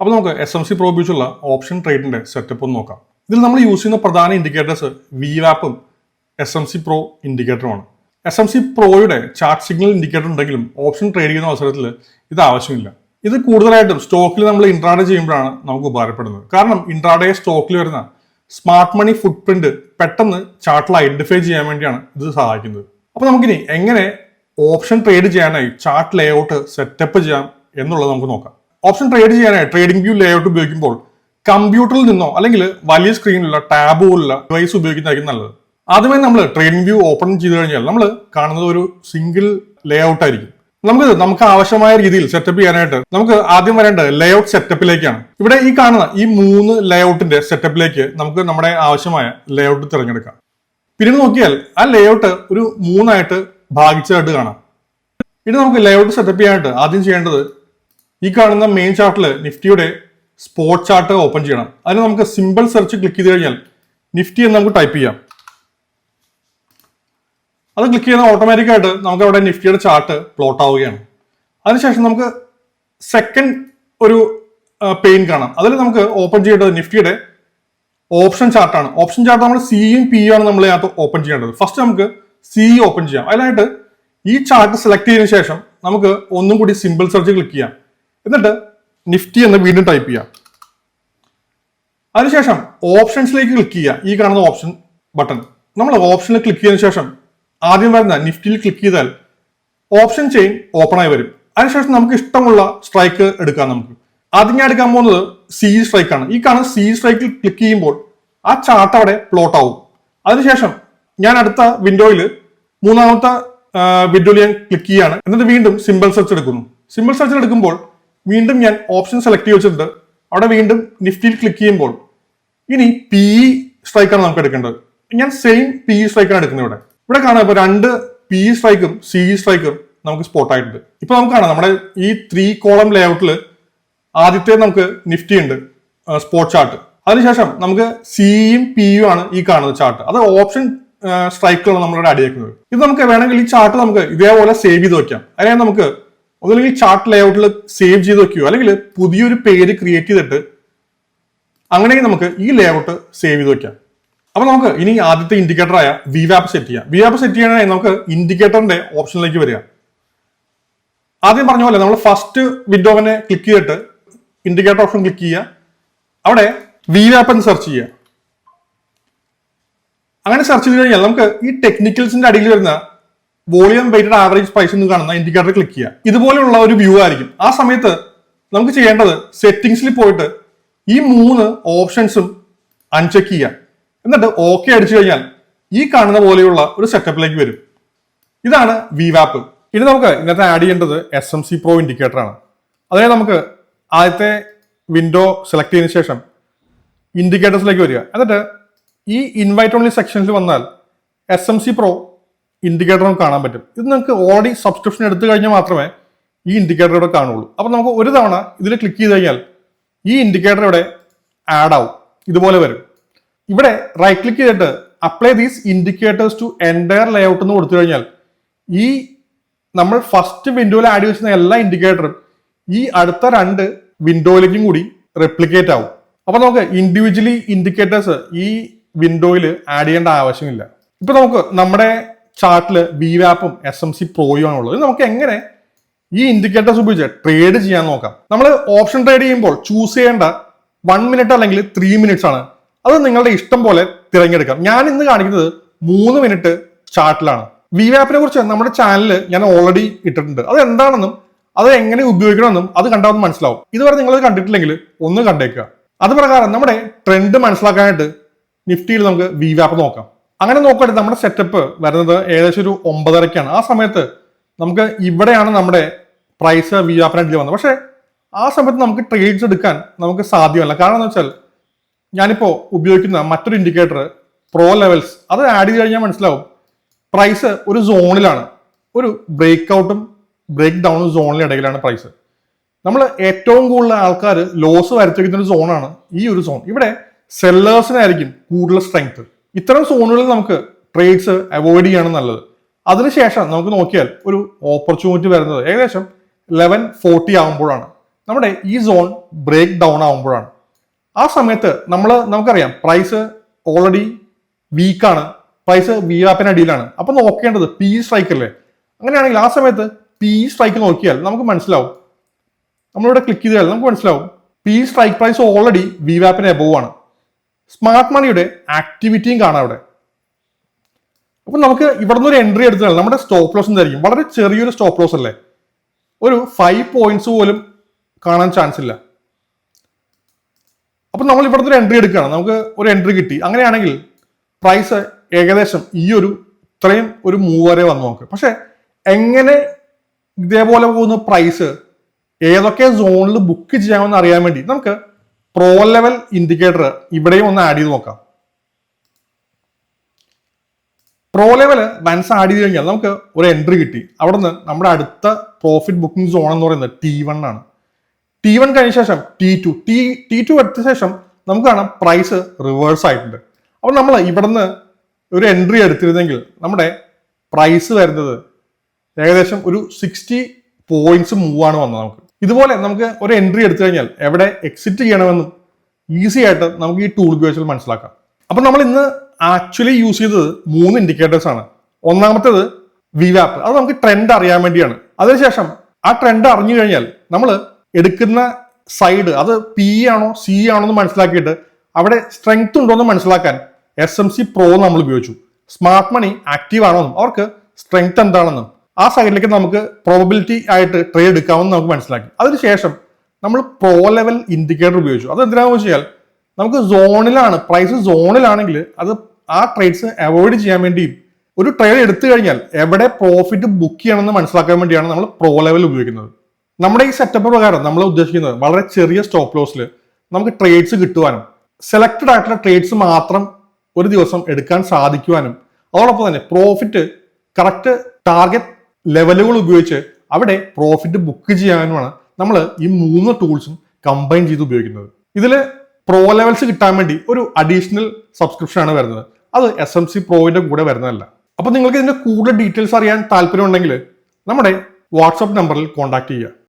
അപ്പോൾ നമുക്ക് SMC Pro ഉപയോഗിച്ചുള്ള ഓപ്ഷൻ ട്രേഡിന്റെ സെറ്റപ്പ് ഒന്ന് നോക്കാം. ഇതിൽ നമ്മൾ യൂസ് ചെയ്യുന്ന പ്രധാന ഇൻഡിക്കേറ്റേഴ്സ് VWAPും SMC Pro ഇൻഡിക്കേറ്ററുമാണ്. SMC Proയുടെ ചാർട്ട് സിഗ്നൽ ഇൻഡിക്കേറ്റർ ഉണ്ടെങ്കിലും ഓപ്ഷൻ ട്രേഡ് ചെയ്യുന്ന അവസരത്തിൽ ഇത് ആവശ്യമില്ല. ഇത് കൂടുതലായിട്ടും സ്റ്റോക്കിൽ നമ്മൾ ഇൻട്രാഡേ ചെയ്യുമ്പോഴാണ് നമുക്ക് ഉപകാരപ്പെടുന്നത്. കാരണം ഇൻട്രാഡേ സ്റ്റോക്കിൽ വരുന്ന സ്മാർട്ട് മണി ഫുട് പ്രിന്റ് പെട്ടെന്ന് ചാർട്ടിൽ ഐഡന്റിഫൈ ചെയ്യാൻ വേണ്ടിയാണ് ഇത് സഹായിക്കുന്നത്. അപ്പോൾ നമുക്കിനി എങ്ങനെ ഓപ്ഷൻ ട്രേഡ് ചെയ്യാനായി ചാർട്ട് ലേഔട്ട് സെറ്റപ്പ് ചെയ്യാം എന്നുള്ളത് നമുക്ക് നോക്കാം. ഓപ്ഷൻ ട്രേഡ് ചെയ്യാനായി ട്രേഡിംഗ് വ്യൂ ലേഔട്ട് ഉപയോഗിക്കുമ്പോൾ കമ്പ്യൂട്ടറിൽ നിന്നോ അല്ലെങ്കിൽ വലിയ സ്ക്രീനിലുള്ള ടാബ് പോലുള്ള ഡിവൈസ് ഉപയോഗിക്കുന്നതായിരിക്കും നല്ലത്. ആദ്യമേ നമ്മൾ ട്രേഡിംഗ് വ്യൂ ഓപ്പൺ ചെയ്ത് കഴിഞ്ഞാൽ നമ്മൾ കാണുന്നത് ഒരു സിംഗിൾ ലേഔട്ട് ആയിരിക്കും. നമുക്ക് ആവശ്യമായ രീതിയിൽ സെറ്റപ്പ് ചെയ്യാനായിട്ട് നമുക്ക് ആദ്യം വരേണ്ടത് ലേഔട്ട് സെറ്റപ്പിലേക്കാണ്. ഇവിടെ ഈ കാണുന്ന ഈ 3 ലേഔട്ടിന്റെ സെറ്റപ്പിലേക്ക് നമുക്ക് നമ്മുടെ ആവശ്യമായ ലേഔട്ട് തിരഞ്ഞെടുക്കാം. പിന്നീട് നോക്കിയാൽ ആ ലേഔട്ട് ഒരു 3ആയിട്ട് ഭാഗിച്ചതായിട്ട് കാണാം. ഇനി നമുക്ക് ലേഔട്ട് സെറ്റപ്പ് ചെയ്യാനായിട്ട് ആദ്യം ചെയ്യേണ്ടത് ഈ കാണുന്ന മെയിൻ ചാർട്ടിൽ നിഫ്റ്റിയുടെ സ്പോട്ട് ചാർട്ട് ഓപ്പൺ ചെയ്യണം. അതിന് നമുക്ക് സിമ്പിൾ സെർച്ച് ക്ലിക്ക് ചെയ്ത് കഴിഞ്ഞാൽ നിഫ്റ്റി എന്ന് നമുക്ക് ടൈപ്പ് ചെയ്യാം. അത് ക്ലിക്ക് ചെയ്യുന്ന ഓട്ടോമാറ്റിക്കായിട്ട് നമുക്ക് അവിടെ നിഫ്റ്റിയുടെ ചാർട്ട് പ്ലോട്ട് ആവുകയാണ്. അതിനുശേഷം നമുക്ക് സെക്കൻഡ് ഒരു പെയിൻ കാണാം. അതിൽ നമുക്ക് ഓപ്പൺ ചെയ്യേണ്ടത് നിഫ്റ്റിയുടെ ഓപ്ഷൻ ചാർട്ടാണ്. ഓപ്ഷൻ ചാർട്ട് നമ്മൾ സിയും പിയും ആണ് നമ്മൾ അതിനകത്ത് ഓപ്പൺ ചെയ്യേണ്ടത്. ഫസ്റ്റ് നമുക്ക് സി ഓപ്പൺ ചെയ്യാം. അതിനായിട്ട് ഈ ചാർട്ട് സെലക്ട് ചെയ്തതിനു ശേഷം നമുക്ക് ഒന്നും കൂടി സിമ്പിൾ സെർച്ച് ക്ലിക്ക് ചെയ്യാം. എന്നിട്ട് നിഫ്റ്റി എന്ന് വീണ്ടും ടൈപ്പ് ചെയ്യാം. അതിനുശേഷം ഓപ്ഷൻസിലേക്ക് ക്ലിക്ക് ചെയ്യുക. ഈ കാണുന്ന ഓപ്ഷൻ ബട്ടൺ നമ്മൾ ഓപ്ഷനിൽ ക്ലിക്ക് ചെയ്തതിനു ശേഷം ആദ്യം വരുന്ന നിഫ്റ്റിയിൽ ക്ലിക്ക് ചെയ്താൽ ഓപ്ഷൻ ചെയിൻ ഓപ്പൺ ആയി വരും. അതിനുശേഷം നമുക്ക് ഇഷ്ടമുള്ള സ്ട്രൈക്ക് എടുക്കാം. നമുക്ക് ആദ്യം ഞാൻ എടുക്കാൻ പോകുന്നത് സി സ്ട്രൈക്ക് ആണ്. ഈ കാണുന്ന സി സ്ട്രൈക്കിൽ ക്ലിക്ക് ചെയ്യുമ്പോൾ ആ ചാർട്ട് അവിടെ പ്ലോട്ട് ആവും. അതിനുശേഷം ഞാൻ അടുത്ത വിൻഡോയിൽ 3ാമത്തെ വിൻഡോയിൽ ഞാൻ ക്ലിക്ക് ചെയ്യാണ്. എന്നിട്ട് വീണ്ടും സിമ്പിൾ സെർച്ച് എടുക്കുന്നു. സിമ്പിൾ സെർച്ച് എടുക്കുമ്പോൾ വീണ്ടും ഞാൻ ഓപ്ഷൻ സെലക്ട് ചെയ്ത് വെച്ചിട്ടുണ്ട്. അവിടെ വീണ്ടും നിഫ്റ്റിയിൽ ക്ലിക്ക് ചെയ്യുമ്പോൾ ഇനി പി സ്ട്രൈക്കാണ് നമുക്ക് എടുക്കേണ്ടത്. ഞാൻ സെയിം പി സ്ട്രൈക്കാണ് എടുക്കുന്നത്. ഇവിടെ കാണാം ഇപ്പൊ 2 പി സ്ട്രൈക്കും സി സ്ട്രൈക്കും നമുക്ക് സ്പോട്ട് ആയിട്ടുണ്ട്. ഇപ്പൊ നമുക്ക് കാണാം നമ്മുടെ ഈ 3 കോളം ലേഔട്ടിൽ ആദ്യത്തെ നമുക്ക് നിഫ്റ്റി ഉണ്ട് സ്പോട്ട് ചാർട്ട്. അതിനുശേഷം നമുക്ക് സിയും പിയും ആണ് ഈ കാണുന്ന ചാർട്ട്. അത് ഓപ്ഷൻ സ്ട്രൈക്കുകളാണ് നമ്മളിവിടെ അടിയേക്കുന്നത്. ഇത് നമുക്ക് വേണമെങ്കിൽ ഈ ചാർട്ട് നമുക്ക് ഇതേപോലെ സേവ് ചെയ്ത് വെക്കാം. അതിനായി നമുക്ക് ഒന്നുമില്ലെങ്കിൽ ചാർട്ട് ലേഔട്ടിൽ സേവ് ചെയ്ത് വെക്കുകയോ അല്ലെങ്കിൽ പുതിയൊരു പേര് ക്രിയേറ്റ് ചെയ്തിട്ട് അങ്ങനെയെങ്കിൽ നമുക്ക് ഈ ലേഔട്ട് സേവ് ചെയ്ത് വെക്കാം. അപ്പൊ നമുക്ക് ഇനി ആദ്യത്തെ ഇൻഡിക്കേറ്ററായ VWAP സെറ്റ് ചെയ്യാം. VWAP സെറ്റ് ചെയ്യാനായി നമുക്ക് ഇൻഡിക്കേറ്ററിന്റെ ഓപ്ഷനിലേക്ക് വരിക. ആദ്യം പറഞ്ഞ പോലെ നമ്മൾ ഫസ്റ്റ് വിൻഡോവിനെ ക്ലിക്ക് ചെയ്തിട്ട് ഇൻഡിക്കേറ്റർ ഓപ്ഷൻ ക്ലിക്ക് ചെയ്യുക. അവിടെ VWAP എന്ന് സെർച്ച് ചെയ്യുക. അങ്ങനെ സെർച്ച് ചെയ്ത് കഴിഞ്ഞാൽ നമുക്ക് ഈ ടെക്നിക്കൽസിന്റെ അടിയിൽ വരുന്ന വോളിയം വെയ്റ്റഡ് ആവറേജ് പ്രൈസ് എന്ന് കാണുന്ന ഇൻഡിക്കേറ്റർ ക്ലിക്ക് ചെയ്യുക. ഇതുപോലെയുള്ള ഒരു വ്യൂ ആയിരിക്കും. ആ സമയത്ത് നമുക്ക് ചെയ്യേണ്ടത് സെറ്റിംഗ്സിൽ പോയിട്ട് ഈ 3 ഓപ്ഷൻസും അൺചെക്ക് ചെയ്യുക. എന്നിട്ട് ഓക്കെ അടിച്ചു കഴിഞ്ഞാൽ ഈ കാണുന്ന പോലെയുള്ള ഒരു സെറ്റപ്പിലേക്ക് വരും. ഇതാണ് VWAP. ഇനി നമുക്ക് ഇന്നത്തെ ആഡ് ചെയ്യേണ്ടത് SMC Pro ഇൻഡിക്കേറ്റർ ആണ്. അതിനെ നമുക്ക് ആദ്യത്തെ വിൻഡോ സെലക്ട് ചെയ്തതിനു ശേഷം ഇൻഡിക്കേറ്റേഴ്സിലേക്ക് വരിക. എന്നിട്ട് ഈ ഇൻവൈറ്റ് ഓൺലി സെക്ഷനിൽ വന്നാൽ SMC Pro ഇൻഡിക്കേറ്റർ നമുക്ക് കാണാൻ പറ്റും. ഇത് നിങ്ങൾക്ക് ഓൾറെഡി സബ്സ്ക്രിപ്ഷൻ എടുത്തു കഴിഞ്ഞാൽ മാത്രമേ ഈ ഇൻഡിക്കേറ്റർ ഇവിടെ കാണുള്ളൂ. അപ്പൊ നമുക്ക് ഒരു തവണ ഇതിൽ ക്ലിക്ക് ചെയ്ത് കഴിഞ്ഞാൽ ഈ ഇൻഡിക്കേറ്റർ ഇവിടെ ആഡ് ആവും. ഇതുപോലെ വരും. ഇവിടെ റൈറ്റ് ക്ലിക്ക് ചെയ്തിട്ട് apply these indicators to entire layout എന്ന് കൊടുത്തു കഴിഞ്ഞാൽ ഈ നമ്മൾ ഫസ്റ്റ് വിൻഡോയിൽ ആഡ് ചെയ്യുന്ന എല്ലാ ഇൻഡിക്കേറ്ററും ഈ അടുത്ത 2 വിൻഡോയിലേക്കും കൂടി റെപ്ലിക്കേറ്റ് ആവും. അപ്പൊ നമുക്ക് ഇൻഡിവിജ്വലി ഇൻഡിക്കേറ്റേഴ്സ് ഈ വിൻഡോയിൽ ആഡ് ചെയ്യേണ്ട ആവശ്യമില്ല. ഇപ്പൊ നമുക്ക് നമ്മുടെ ചാർട്ടിൽ VWAPും SMC Proയും ആണുള്ളത്. നമുക്ക് എങ്ങനെ ഈ ഇൻഡിക്കേറ്റേഴ്സ് ഉപയോഗിച്ച് ട്രേഡ് ചെയ്യാൻ നോക്കാം. നമ്മൾ ഓപ്ഷൻ ട്രേഡ് ചെയ്യുമ്പോൾ ചൂസ് ചെയ്യേണ്ട 1 മിനിറ്റ് അല്ലെങ്കിൽ 3 മിനിറ്റ്സ് ആണ്. അത് നിങ്ങളുടെ ഇഷ്ടം പോലെ തിരഞ്ഞെടുക്കാം. ഞാൻ ഇന്ന് കാണിക്കുന്നത് 3 മിനിറ്റ് ചാർട്ടിലാണ്. VWAPനെ കുറിച്ച് നമ്മുടെ ചാനലിൽ ഞാൻ ഓൾറെഡി ഇട്ടിട്ടുണ്ട്. അത് എന്താണെന്നും അത് എങ്ങനെ ഉപയോഗിക്കണമെന്നും അത് കണ്ടാൽ മനസ്സിലാവും. ഇതുവരെ നിങ്ങൾ കണ്ടിട്ടില്ലെങ്കിൽ ഒന്ന് കണ്ടേക്കുക. അത് പ്രകാരം നമ്മുടെ ട്രെൻഡ് മനസ്സിലാക്കാനായിട്ട് നിഫ്റ്റിയിൽ നമുക്ക് VWAP നോക്കാം. അങ്ങനെ നോക്കുകയാണെങ്കിൽ നമ്മുടെ സെറ്റപ്പ് വരുന്നത് ഏകദേശം ഒരു 9:30ക്കാണ്. ആ സമയത്ത് നമുക്ക് ഇവിടെയാണ് നമ്മുടെ പ്രൈസ് VWAPനായിട്ട് വന്നത്. പക്ഷേ ആ സമയത്ത് നമുക്ക് ട്രേഡ്സ് എടുക്കാൻ നമുക്ക് സാധ്യമല്ല. കാരണം എന്ന് വെച്ചാൽ ഞാനിപ്പോൾ ഉപയോഗിക്കുന്ന മറ്റൊരു ഇൻഡിക്കേറ്റർ പ്രോ ലെവൽസ് അത് ആഡ് ചെയ്ത് കഴിഞ്ഞാൽ മനസ്സിലാവും പ്രൈസ് ഒരു സോണിലാണ്. ഒരു ബ്രേക്ക് ഔട്ടും ബ്രേക്ക് ഡൗണും സോണിലും ഇടയിലാണ് പ്രൈസ്. നമ്മൾ ഏറ്റവും കൂടുതൽ ആൾക്കാർ ലോസ് വരുത്തിക്കുന്ന ഒരു സോണാണ് ഈ ഒരു സോൺ. ഇവിടെ സെല്ലേഴ്സിനായിരിക്കും കൂടുതൽ സ്ട്രെങ്ത്. ഇത്തരം സോണുകളിൽ നമുക്ക് ട്രേഡ്സ് അവോയ്ഡ് ചെയ്യാണ് നല്ലത്. അതിനുശേഷം നമുക്ക് നോക്കിയാൽ ഒരു ഓപ്പർച്യൂണിറ്റി വരുന്നത് ഏകദേശം 11:40 ആകുമ്പോഴാണ്. നമ്മുടെ ഈ സോൺ ബ്രേക്ക് ഡൗൺ ആവുമ്പോഴാണ്. ആ സമയത്ത് നമുക്കറിയാം പ്രൈസ് ഓൾറെഡി വീക്കാണ്, പ്രൈസ് വി ആപ്പിന് അടിയിലാണ്. അപ്പൊ നോക്കേണ്ടത് പി സ്ട്രൈക്ക് അല്ലേ. അങ്ങനെയാണെങ്കിൽ ആ സമയത്ത് പി സ്ട്രൈക്ക് നോക്കിയാൽ നമുക്ക് മനസ്സിലാവും, നമ്മളിവിടെ ക്ലിക്ക് ചെയ്താൽ നമുക്ക് മനസ്സിലാവും P strike price already we ആപ്പിന് എബോവ് ആണ്. സ്മാർട്ട് മണിയുടെ ആക്ടിവിറ്റിയും കാണാം അവിടെ. അപ്പൊ നമുക്ക് ഇവിടെ നിന്ന് ഒരു എൻട്രി എടുത്താൽ നമ്മുടെ സ്റ്റോപ്പ് ലോസ് എന്തായിരിക്കും? വളരെ ചെറിയൊരു സ്റ്റോപ്പ് ലോസ് അല്ലേ, ഒരു 5 പോയിന്റ്സ് പോലും കാണാൻ ചാൻസ് ഇല്ല. അപ്പൊ നമ്മൾ ഇവിടുത്തെ ഒരു എൻട്രി എടുക്കുകയാണ്, നമുക്ക് ഒരു എൻട്രി കിട്ടി. അങ്ങനെയാണെങ്കിൽ പ്രൈസ് ഏകദേശം ഇത്രയും ഒരു മൂവ് വരെ വന്നു നോക്ക്. പക്ഷെ എങ്ങനെ ഇതേപോലെ പോകുന്ന പ്രൈസ് ഏതൊക്കെ സോണിൽ ബുക്ക് ചെയ്യാമെന്ന് അറിയാൻ വേണ്ടി നമുക്ക് പ്രോ ലെവൽ ഇൻഡിക്കേറ്റർ ഇവിടെയും ഒന്ന് ആഡ് ചെയ്ത് നോക്കാം. പ്രോ ലെവൽ വൺസ് ആഡ് ചെയ്ത് കഴിഞ്ഞാൽ നമുക്ക് ഒരു എൻട്രി കിട്ടി. അവിടെ നിന്ന് നമ്മുടെ അടുത്ത പ്രോഫിറ്റ് ബുക്കിംഗ് സോൺ എന്ന് പറയുന്നത് T1 ആണ്. T1 കഴിഞ്ഞ ശേഷം T2 എടുത്ത ശേഷം നമുക്ക് കാണാം പ്രൈസ് റിവേഴ്സ് ആയിട്ടുണ്ട്. അപ്പൊ നമ്മൾ ഇവിടുന്ന് ഒരു എൻട്രി എടുത്തിരുന്നെങ്കിൽ നമ്മുടെ പ്രൈസ് വരുന്നത് ഏകദേശം ഒരു 60 പോയിന്റ്സ് മൂവ് ആണ് വന്നത്. നമുക്ക് ഇതുപോലെ നമുക്ക് ഒരു എൻട്രി എടുത്തു കഴിഞ്ഞാൽ എവിടെ എക്സിറ്റ് ചെയ്യണമെന്നും ഈസി ആയിട്ട് നമുക്ക് ഈ ടൂൾ ഉപയോഗിച്ചാൽ മനസ്സിലാക്കാം. അപ്പൊ നമ്മൾ ഇന്ന് ആക്ച്വലി യൂസ് ചെയ്തത് 3 ഇൻഡിക്കേറ്റേഴ്സ് ആണ്. ഒന്നാമത്തേത് VWAP, അത് നമുക്ക് ട്രെൻഡ് അറിയാൻ വേണ്ടിയാണ്. അതിനുശേഷം ആ ട്രെൻഡ് അറിഞ്ഞു കഴിഞ്ഞാൽ നമ്മൾ എടുക്കുന്ന സൈഡ് അത് പി ആണോ സി ആണോ എന്ന് മനസ്സിലാക്കിയിട്ട് അവിടെ സ്ട്രെങ്ത് ഉണ്ടോ എന്ന് മനസ്സിലാക്കാൻ SMC Pro നമ്മൾ ഉപയോഗിച്ചു. സ്മാർട്ട് മണി ആക്റ്റീവ് ആണോ എന്നും അവർക്ക് സ്ട്രെങ്ത് എന്താണെന്നും ആ സൈഡിലേക്ക് നമുക്ക് പ്രോബബിലിറ്റി ആയിട്ട് ട്രേഡ് എടുക്കാമെന്ന് നമുക്ക് മനസ്സിലാക്കി. അതിനുശേഷം നമ്മൾ പ്രോ ലെവൽ ഇൻഡിക്കേറ്റർ ഉപയോഗിച്ചു. അത് എന്തിനാണെന്ന് വെച്ചാൽ നമുക്ക് സോണിലാണ്, പ്രൈസ് സോണിലാണെങ്കിൽ അത് ആ ട്രേഡ്സ് അവോയ്ഡ് ചെയ്യാൻ വേണ്ടിയും ഒരു ട്രേഡ് എടുത്തു കഴിഞ്ഞാൽ എവിടെ പ്രോഫിറ്റ് ബുക്ക് ചെയ്യണമെന്ന് മനസ്സിലാക്കാൻ വേണ്ടിയാണ് നമ്മൾ പ്രോ ലെവൽ ഉപയോഗിക്കുന്നത്. നമ്മുടെ ഈ സെറ്റപ്പ് പ്രകാരം നമ്മൾ ഉദ്ദേശിക്കുന്നത് വളരെ ചെറിയ സ്റ്റോപ്പ് ലോസിൽ നമുക്ക് ട്രേഡ്സ് കിട്ടുവാനും സെലക്റ്റഡ് ആയിട്ടുള്ള ട്രേഡ്സ് മാത്രം ഒരു ദിവസം എടുക്കാൻ സാധിക്കുവാനും അതോടൊപ്പം തന്നെ പ്രോഫിറ്റ് കറക്റ്റ് ടാർഗറ്റ് ലെവലുകൾ ഉപയോഗിച്ച് അവിടെ പ്രോഫിറ്റ് ബുക്ക് ചെയ്യാനുമാണ് നമ്മൾ ഈ 3 ടൂൾസും കമ്പൈൻ ചെയ്ത് ഉപയോഗിക്കുന്നത്. ഇതിൽ പ്രോ ലെവൽസ് കിട്ടാൻ വേണ്ടി ഒരു അഡീഷണൽ സബ്സ്ക്രിപ്ഷൻ ആണ് വരുന്നത്. അത് SMC Proന്റെ കൂടെ വരുന്നതല്ല. അപ്പൊ നിങ്ങൾക്ക് ഇതിന്റെ കൂടുതൽ ഡീറ്റെയിൽസ് അറിയാൻ താല്പര്യമുണ്ടെങ്കിൽ നമ്മുടെ വാട്സ്ആപ്പ് നമ്പറിൽ കോൺടാക്ട് ചെയ്യുക.